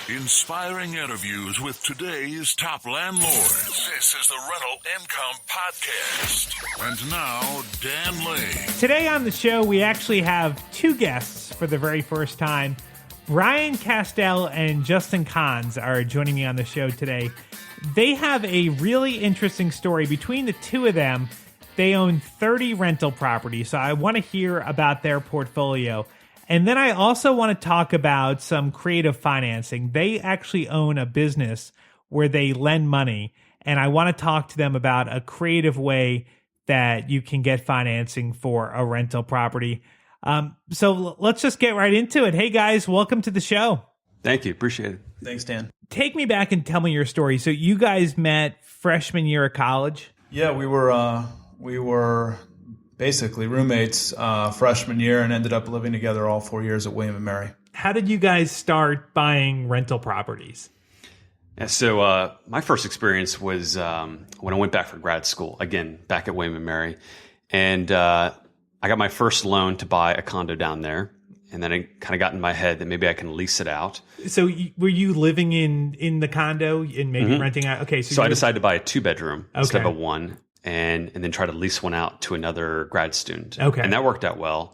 Inspiring interviews with today's top landlords. This is the Rental Income Podcast. And now, Dan Lane. Today on the show, we actually have two guests for the very first time. Brian Castel and Justin Konz are joining me on the show today. They have a really interesting story. Between the two of them, they own 30 rental properties, so I want to hear about their portfolio. And then I also want to talk about some creative financing. They actually own a business where they lend money, and I want to talk to them about a creative way that you can get financing for a rental property. So let's just get right into it. Hey guys, welcome to the show. Thank you. Appreciate it. Thanks, Dan. Take me back and tell me your story. So you guys met freshman year of college? Yeah, we were basically roommates freshman year and ended up living together all 4 years at William & Mary. How did you guys start buying rental properties? Yeah, so my first experience was when I went back for grad school, again, back at William & Mary. And I got my first loan to buy a condo down there. And then it kind of got in my head that maybe I can lease it out. So were you living in the condo and maybe renting out? Okay, so I decided to buy a 2-bedroom instead of a 1. And then try to lease one out to another grad student. Okay. And that worked out well.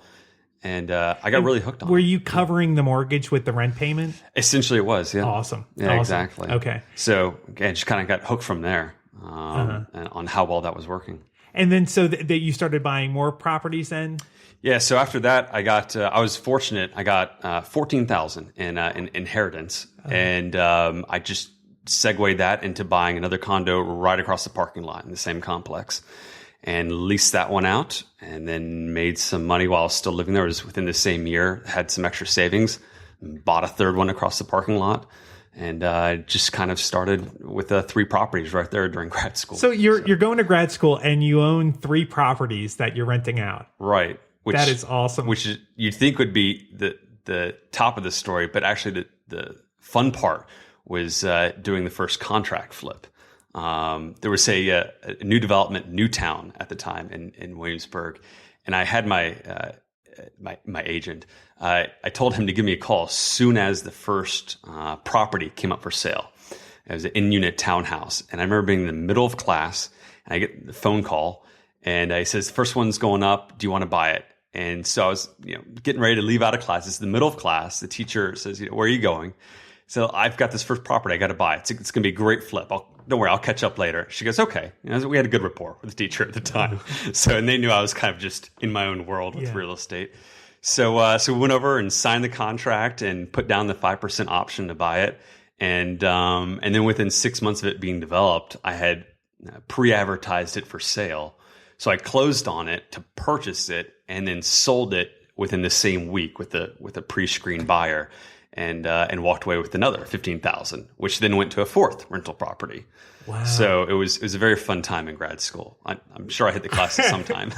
And I got really hooked on it. Were you covering the mortgage with the rent payment? Essentially it was, yeah. Awesome. Yeah, awesome. exactly. Okay. So again, just kind of got hooked from there and on how well that was working. And then so that you started buying more properties then? Yeah, so after that, I was fortunate. I got $14,000 in inheritance. And I just segued that into buying another condo right across the parking lot in the same complex and leased that one out and then made some money while I was still living there. It was within the same year, had some extra savings, bought a third one across the parking lot, and just kind of started with 3 properties right there during grad school. So you're going to grad school and you own 3 properties that you're renting out. Right. That is awesome. Which you'd think would be the top of the story, but actually the fun part was doing the first contract flip. There was a new development, Newtown at the time in Williamsburg, and I had my agent. I told him to give me a call as soon as the first property came up for sale. It was an in-unit townhouse, and I remember being in the middle of class, and I get the phone call, and he says, "First one's going up. Do you want to buy it?" And so I was, getting ready to leave out of class. It's the middle of class. The teacher says, "Where are you going?" So I've got this first property I got to buy. It's going to be a great flip. Don't worry, I'll catch up later. She goes, okay. We had a good rapport with the teacher at the time. And they knew I was kind of just in my own world with real estate. So we went over and signed the contract and put down the 5% option to buy it. And then within 6 months of it being developed, I had pre-advertised it for sale. So I closed on it to purchase it and then sold it within the same week with a pre-screened buyer. And walked away with another $15,000, which then went to a 4th rental property. Wow! So it was a very fun time in grad school. I'm sure I hit the classes sometime.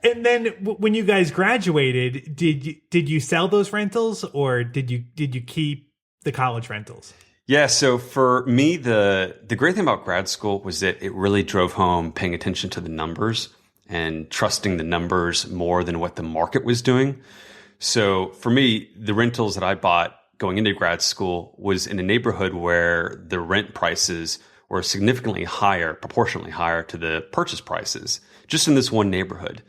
And then when you guys graduated, did you sell those rentals or did you keep the college rentals? Yeah. So for me, the great thing about grad school was that it really drove home paying attention to the numbers and trusting the numbers more than what the market was doing. So for me, the rentals that I bought going into grad school was in a neighborhood where the rent prices were significantly higher, proportionally higher to the purchase prices, just in this one neighborhood.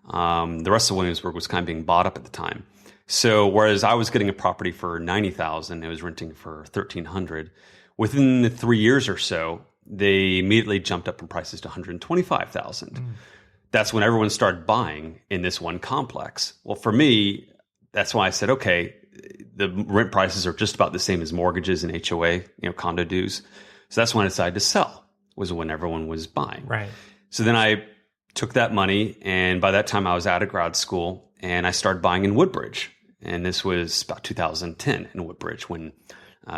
The rest of Williamsburg was kind of being bought up at the time. So whereas I was getting a property for $90,000, it was renting for $1,300. Within the 3 years or so, they immediately jumped up in prices to $125,000. That's when everyone started buying in this one complex. Well, for me, that's why I said, okay, the rent prices are just about the same as mortgages and HOA, condo dues. So that's when I decided to sell, was when everyone was buying. Right. So then I took that money, and by that time I was out of grad school, and I started buying in Woodbridge. And this was about 2010 in Woodbridge when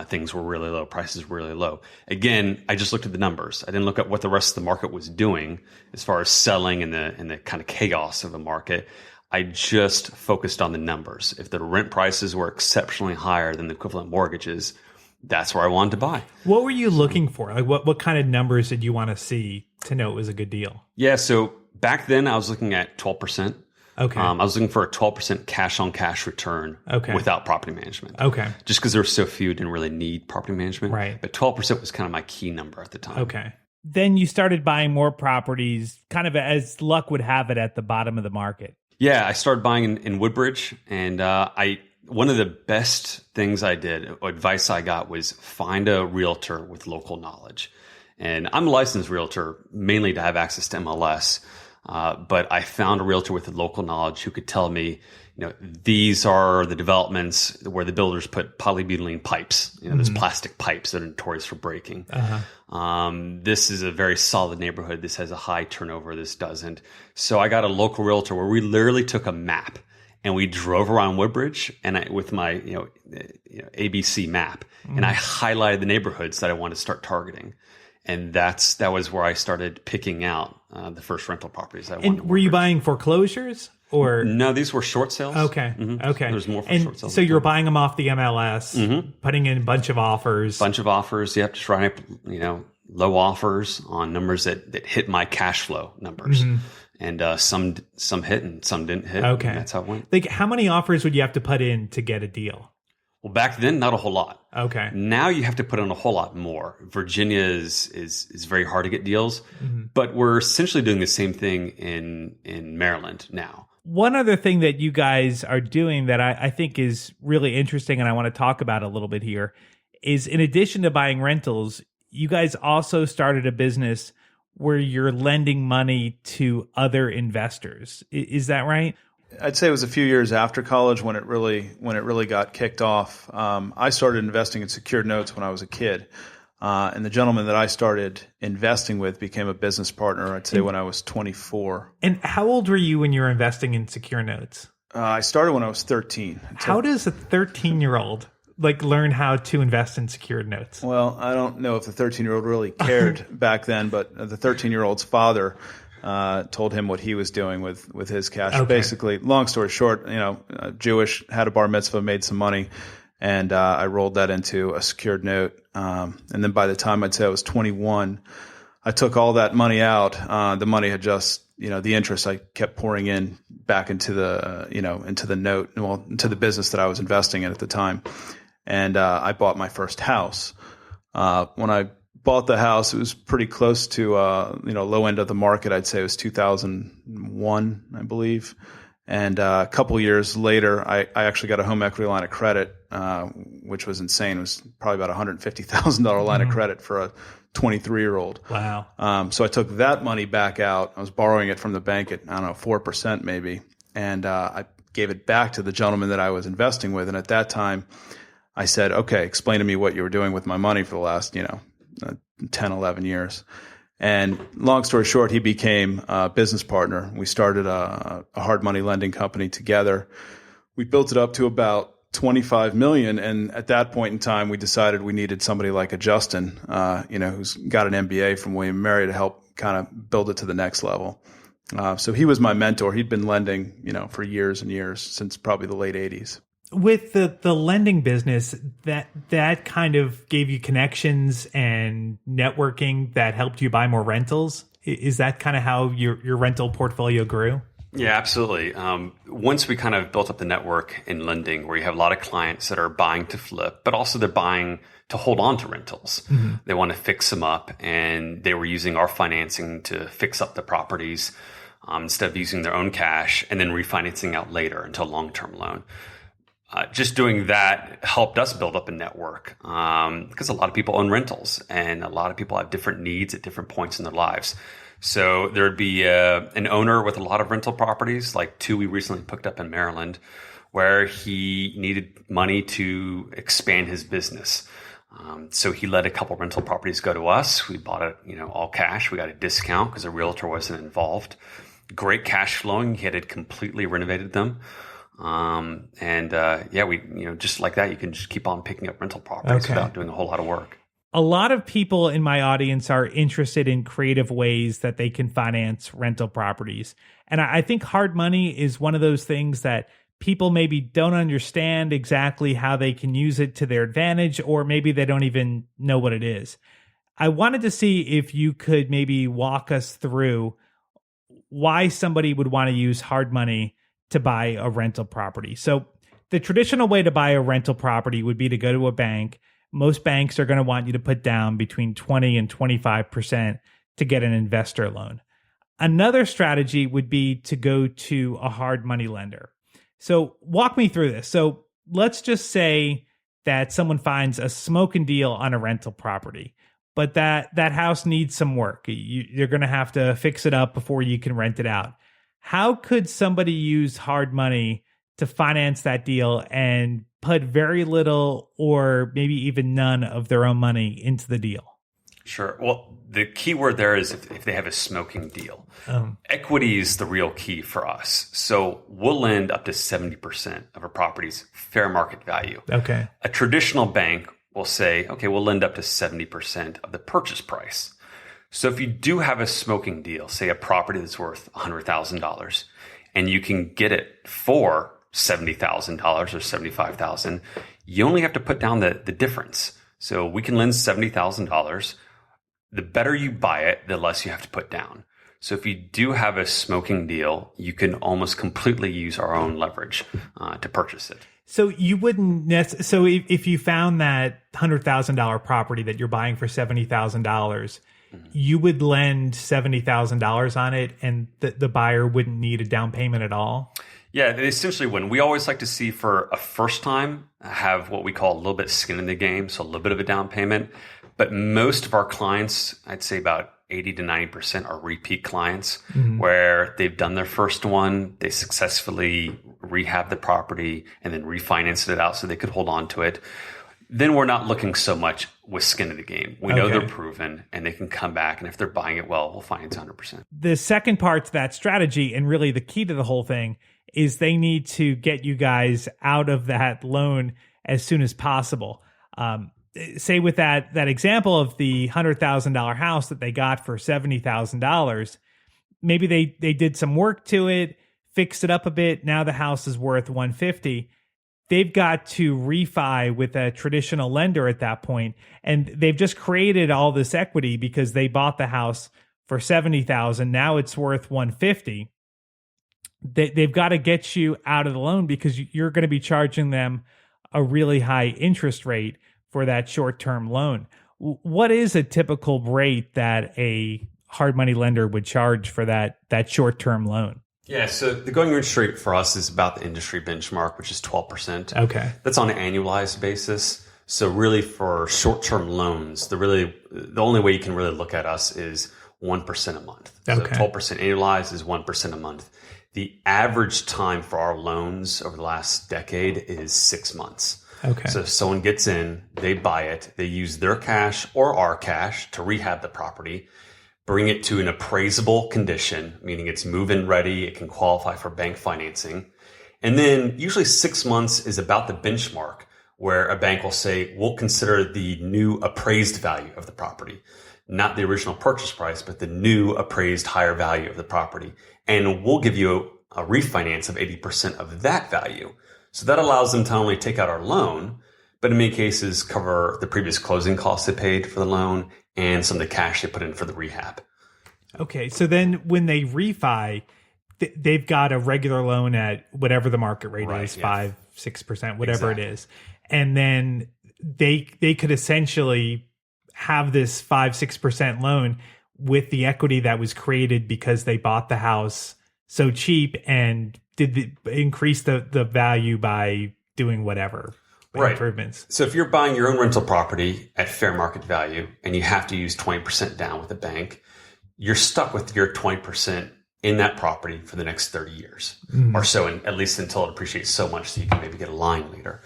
things were really low, prices were really low. Again, I just looked at the numbers. I didn't look at what the rest of the market was doing as far as selling and the kind of chaos of the market. I just focused on the numbers. If the rent prices were exceptionally higher than the equivalent mortgages, that's where I wanted to buy. What were you looking for? Like what kind of numbers did you want to see to know it was a good deal? Yeah, so back then I was looking at 12%. Okay. I was looking for a 12% cash on cash return without property management. Okay. Just because there were so few, didn't really need property management. Right. But 12% was kind of my key number at the time. Okay. Then you started buying more properties, kind of as luck would have it, at the bottom of the market. Yeah, I started buying in Woodbridge, and one of the best things I did, advice I got, was find a realtor with local knowledge. And I'm a licensed realtor mainly to have access to MLS, but I found a realtor with local knowledge who could tell me, these are the developments where the builders put polybutylene pipes, those plastic pipes that are notorious for breaking. This is a very solid neighborhood. This has a high turnover. This doesn't. So I got a local realtor where we literally took a map and we drove around Woodbridge with my ABC map, and I highlighted the neighborhoods that I wanted to start targeting. And that was where I started picking out the first rental properties I wanted. And were you buying foreclosures? Or no, these were short sales. Okay. Mm-hmm. Okay. There's more for and short sales. So you're buying them off the MLS, putting in a bunch of offers. Yep. Just writing up, low offers on numbers that hit my cash flow numbers. And some hit and some didn't hit. Okay. That's how it went. Like, how many offers would you have to put in to get a deal? Well, back then, not a whole lot. Okay. Now you have to put in a whole lot more. Virginia is very hard to get deals, but we're essentially doing the same thing in Maryland now. One other thing that you guys are doing that I think is really interesting, and I want to talk about a little bit here, is in addition to buying rentals, you guys also started a business where you're lending money to other investors. Is that right? I'd say it was a few years after college when it really got kicked off. I started investing in secured notes when I was a kid. And the gentleman that I started investing with became a business partner, I'd say, when I was 24. And how old were you when you were investing in secure notes? I started when I was 13. How does a 13-year-old learn how to invest in secured notes? Well, I don't know if the 13-year-old really cared back then, but the 13-year-old's father told him what he was doing with his cash. Okay. Basically, long story short, Jewish, had a bar mitzvah, made some money, and I rolled that into a secured note. And then by the time I'd say I was 21, I took all that money out. The money had just, the interest I kept pouring in back into the, into the note, into the business that I was investing in at the time. And I bought my first house. When I bought the house, it was pretty close to, low end of the market. I'd say it was 2001, I believe. And a couple years later, I actually got a home equity line of credit, which was insane. It was probably about $150,000 line of credit for a 23-year-old. Wow. So I took that money back out. I was borrowing it from the bank at, 4% maybe. And I gave it back to the gentleman that I was investing with. And at that time, I said, okay, explain to me what you were doing with my money for the last, 10, 11 years. And long story short, he became a business partner. We started a hard money lending company together. We built it up to about $25 million. And at that point in time, we decided we needed somebody like a Justin, who's got an MBA from William & Mary to help kind of build it to the next level. So he was my mentor. He'd been lending, for years and years, since probably the late 80s. With the lending business, that kind of gave you connections and networking that helped you buy more rentals. Is that kind of how your rental portfolio grew? Yeah, absolutely. Once we kind of built up the network in lending, where you have a lot of clients that are buying to flip, but also they're buying to hold on to rentals. They want to fix them up, and they were using our financing to fix up the properties instead of using their own cash and then refinancing out later into a long-term loan. Just doing that helped us build up a network because a lot of people own rentals and a lot of people have different needs at different points in their lives. So there'd be an owner with a lot of rental properties, like two we recently picked up in Maryland, where he needed money to expand his business. So he let a couple rental properties go to us. We bought it, all cash. We got a discount because a realtor wasn't involved. Great cash flowing. He had completely renovated them. We, just like that, you can just keep on picking up rental properties without doing a whole lot of work. A lot of people in my audience are interested in creative ways that they can finance rental properties. And I think hard money is one of those things that people maybe don't understand exactly how they can use it to their advantage, or maybe they don't even know what it is. I wanted to see if you could maybe walk us through why somebody would want to use hard money to buy a rental property. So the traditional way to buy a rental property would be to go to a bank. Most banks are going to want you to put down between 20 and 25% to get an investor loan. Another strategy would be to go to a hard money lender. So walk me through this. So let's just say that someone finds a smoking deal on a rental property, but that house needs some work. You're going to have to fix it up before you can rent it out. How could somebody use hard money to finance that deal and put very little or maybe even none of their own money into the deal? Sure. Well, the key word there is if they have a smoking deal. Equity is the real key for us. So we'll lend up to 70% of a property's fair market value. Okay. A traditional bank will say, okay, we'll lend up to 70% of the purchase price. So if you do have a smoking deal, say a property that's worth $100,000, and you can get it for $70,000 or $75,000, you only have to put down the difference. So we can lend $70,000. The better you buy it, the less you have to put down. So if you do have a smoking deal, you can almost completely use our own leverage to purchase it. So you wouldn't so if you found that $100,000 property that you're buying for $70,000, you would lend $70,000 on it, and the buyer wouldn't need a down payment at all? Yeah, they essentially wouldn't. We always like to see for a first time have what we call a little bit skin in the game, so a little bit of a down payment. But most of our clients, I'd say about 80 to 90% are repeat clients where they've done their first one, they successfully rehabbed the property and then refinanced it out so they could hold on to it. Then we're not looking so much with skin in the game. We know they're proven and they can come back. And if they're buying it well, we'll finance 100%. The second part to that strategy, and really the key to the whole thing, is they need to get you guys out of that loan as soon as possible. Say with that example of the $100,000 house that they got for $70,000, maybe they did some work to it, fixed it up a bit. Now the house is worth $150,000. They've got to refi with a traditional lender at that point, and they've just created all this equity because they bought the house for $70,000. Now it's worth $150,000. They've got to get you out of the loan because you're going to be charging them a really high interest rate for that short-term loan. What is a typical rate that a hard money lender would charge for that short-term loan? Yeah, so the going interest rate for us is about the industry benchmark, which is 12%. Okay. That's on an annualized basis. So really for short-term loans, the only way you can really look at us is 1% a month. Okay. So 12% annualized is 1% a month. The average time for our loans over the last decade is 6 months. Okay. So if someone gets in, they buy it, they use their cash or our cash to rehab the property, bring it to an appraisable condition, meaning it's move-in ready, it can qualify for bank financing. And then usually 6 months is about the benchmark where a bank will say, we'll consider the new appraised value of the property, not the original purchase price, but the new appraised higher value of the property. And we'll give you a refinance of 80% of that value. So that allows them to not only take out our loan, but in many cases cover the previous closing costs they paid for the loan and some of the cash they put in for the rehab. Okay, so then when they refi, they've got a regular loan at whatever the market rate is, 5-6%, whatever it is. And then they could essentially have this 5-6% loan with the equity that was created because they bought the house so cheap and increase the value by doing whatever improvements. So if you're buying your own rental property at fair market value and you have to use 20% down with a bank, you're stuck with your 20% in that property for the next 30 years or so, and at least until it appreciates so much so you can maybe get a line later.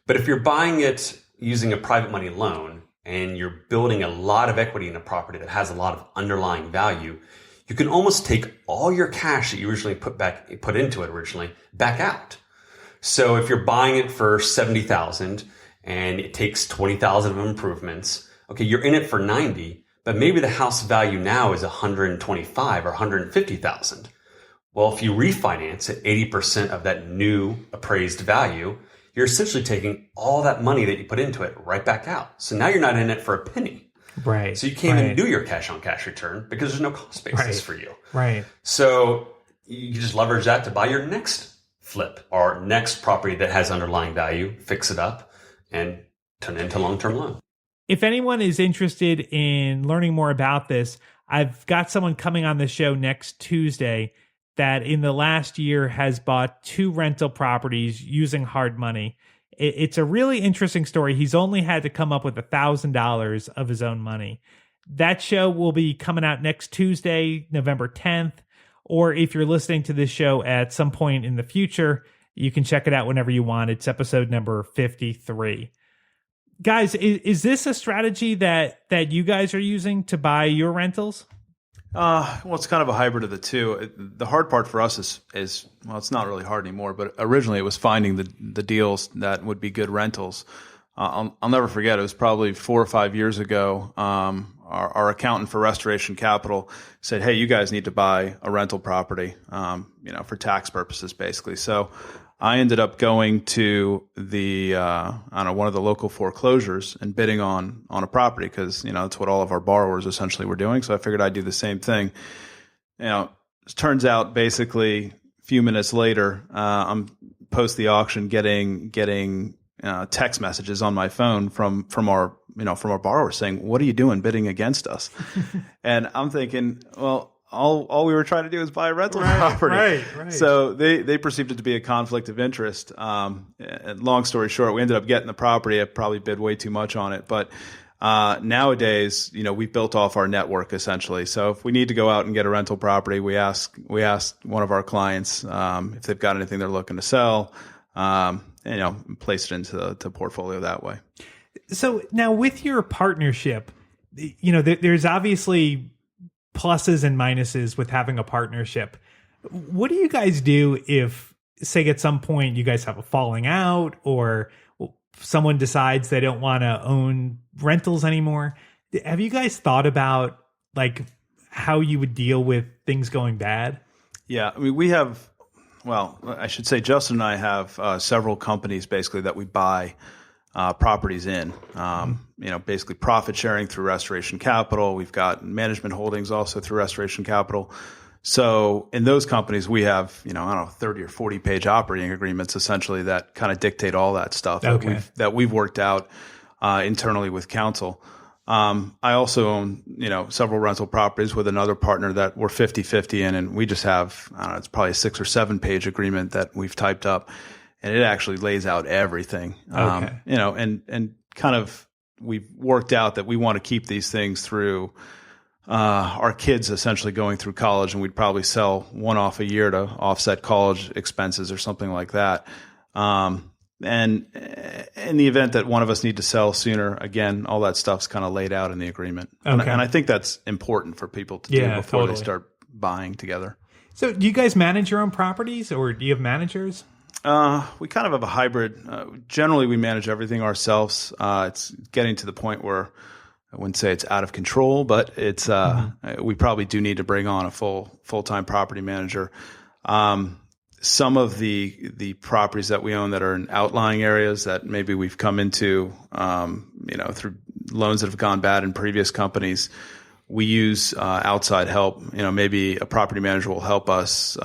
But if you're buying it using a private money loan and you're building a lot of equity in a property that has a lot of underlying value, you can almost take all your cash that you originally put into it originally back out. So if you're buying it for $70,000 and it takes $20,000 of improvements, okay, you're in it for $90,000, but maybe the house value now is $125,000 or $150,000. Well, if you refinance at 80% of that new appraised value, you're essentially taking all that money that you put into it right back out. So now you're not in it for a penny. Right. So you can't even do your cash on cash return because there's no cost basis for you. Right. So you just leverage that to buy your next flip. Our next property that has underlying value, fix it up and turn it into a long-term loan. If anyone is interested in learning more about this, I've got someone coming on the show next Tuesday that in the last year has bought 2 rental properties using hard money. It's a really interesting story. He's only had to come up with $1,000 of his own money. That show will be coming out next Tuesday, November 10th. Or if you're listening to this show at some point in the future, you can check it out whenever you want. It's episode number 53. Guys, is this a strategy that you guys are using to buy your rentals? Well, it's kind of a hybrid of the two. The hard part for us is well, it's not really hard anymore, but originally it was finding the deals that would be good rentals. I'll never forget, it was probably 4 or 5 years ago. Our accountant for Restoration Capital said, "Hey, you guys need to buy a rental property, for tax purposes, basically." So I ended up going to one of the local foreclosures and bidding on a property because, that's what all of our borrowers essentially were doing. So I figured I'd do the same thing. It turns out basically a few minutes later, I'm post the auction getting text messages on my phone from our borrowers saying, "What are you doing bidding against us?" And I'm thinking, well, all we were trying to do is buy a rental property. Right. So they perceived it to be a conflict of interest. And long story short, we ended up getting the property. I probably bid way too much on it, but nowadays, we've built off our network essentially. So if we need to go out and get a rental property, we ask one of our clients if they've got anything they're looking to sell, place it into the portfolio that way. So now with your partnership, there's obviously pluses and minuses with having a partnership. What do you guys do if, say, at some point you guys have a falling out or someone decides they don't want to own rentals anymore? Have you guys thought about how you would deal with things going bad? Yeah, I mean, I should say Justin and I have several companies basically that we buy properties in, basically profit sharing through Restoration Capital. We've got management holdings also through Restoration Capital. So in those companies, we have, 30 or 40 page operating agreements essentially that kind of dictate all that stuff that we've worked out internally with counsel. I also own, several rental properties with another partner that we're 50-50 in, and we just have, it's probably a 6 or 7 page agreement that we've typed up. And it actually lays out everything, and kind of we've worked out that we want to keep these things through our kids essentially going through college, and we'd probably sell one off a year to offset college expenses or something like that. And in the event that one of us need to sell sooner, again, all that stuff's kind of laid out in the agreement. And I think that's important for people to do before they start buying together. So do you guys manage your own properties or do you have managers? We kind of have a hybrid. Generally, we manage everything ourselves. It's getting to the point where I wouldn't say it's out of control, but it's we probably do need to bring on a full-time property manager. Some of the properties that we own that are in outlying areas that maybe we've come into, through loans that have gone bad in previous companies, we use outside help. Maybe a property manager will help us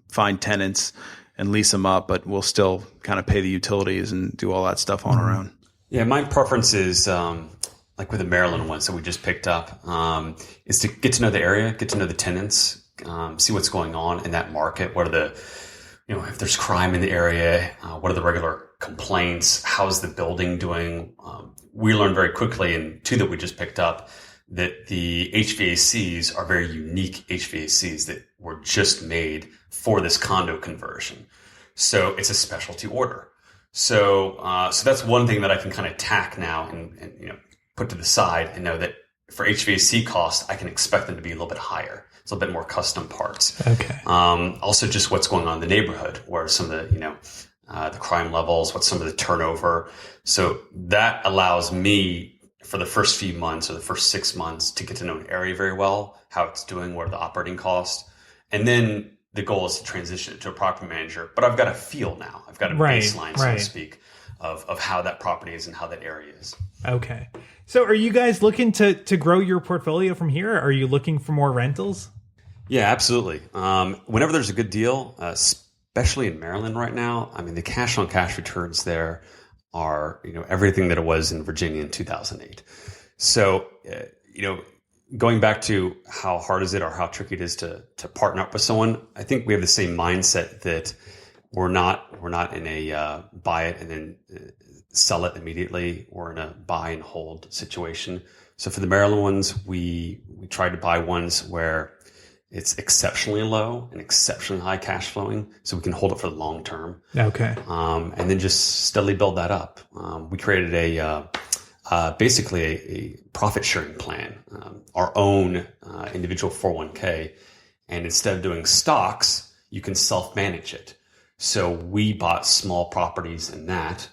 find tenants and lease them up, but we'll still kind of pay the utilities and do all that stuff on our own. Yeah, my preference is like with the Maryland ones that we just picked up, is to get to know the area, get to know the tenants, see what's going on in that market. What are the, if there's crime in the area, what are the regular complaints? How's the building doing? We learned very quickly in 2 that we just picked up that the HVACs are very unique HVACs that were just made for this condo conversion. So it's a specialty order. So that's one thing that I can kind of tack now and put to the side and know that for HVAC costs, I can expect them to be a little bit higher. It's a little bit more custom parts. Okay. Also just what's going on in the neighborhood, where some of the crime levels, what's some of the turnover. So that allows me for the first few months or the first 6 months to get to know an area very well, how it's doing, what are the operating costs. And then the goal is to transition it to a property manager. But I've got a feel now. I've got a baseline, so to speak, of how that property is and how that area is. Okay. So are you guys looking to grow your portfolio from here? Are you looking for more rentals? Yeah, absolutely. Whenever there's a good deal, especially in Maryland right now, I mean, the cash on cash returns there are, everything that it was in Virginia in 2008. So, going back to how hard is it or how tricky it is to partner up with someone, I think we have the same mindset that we're not in a buy it and then sell it immediately. We're in a buy and hold situation. So for the Maryland ones, we tried to buy ones where it's exceptionally low and exceptionally high cash flowing, so we can hold it for the long term. Okay. And then just steadily build that up. We created basically a profit sharing plan, our own individual 401k. And instead of doing stocks, you can self-manage it. So we bought small properties in that,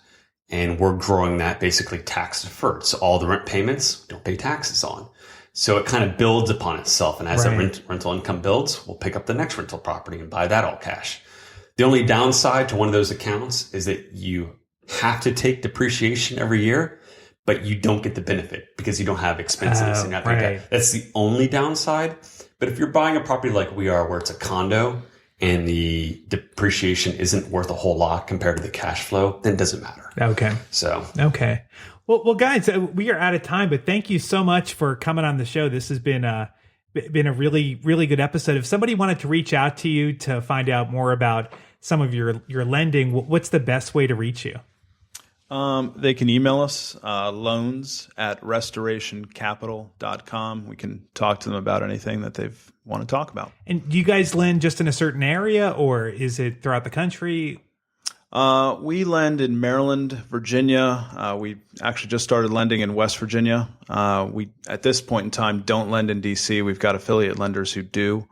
and we're growing that basically tax deferred. So all the rent payments, we don't pay taxes on. So it kind of builds upon itself. And as that rental income builds, we'll pick up the next rental property and buy that all cash. The only downside to one of those accounts is that you have to take depreciation every year, but you don't get the benefit because you don't have expenses. That's the only downside. But if you're buying a property like we are, where it's a condo and the depreciation isn't worth a whole lot compared to the cash flow, then it doesn't matter. Okay. Okay. Well, guys, we are out of time, but thank you so much for coming on the show. This has been a really, really good episode. If somebody wanted to reach out to you to find out more about some of your lending, what's the best way to reach you? They can email us, loans@restorationcapital.com. We can talk to them about anything that they want to talk about. And do you guys lend just in a certain area, or is it throughout the country? We lend in Maryland, Virginia. We actually just started lending in West Virginia. We, at this point in time, don't lend in DC. We've got affiliate lenders who do.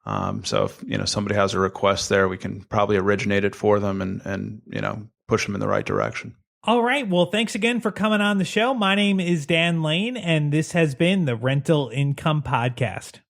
So if, somebody has a request there, we can probably originate it for them and push them in the right direction. All right. Well, thanks again for coming on the show. My name is Dan Lane, and this has been the Rental Income Podcast.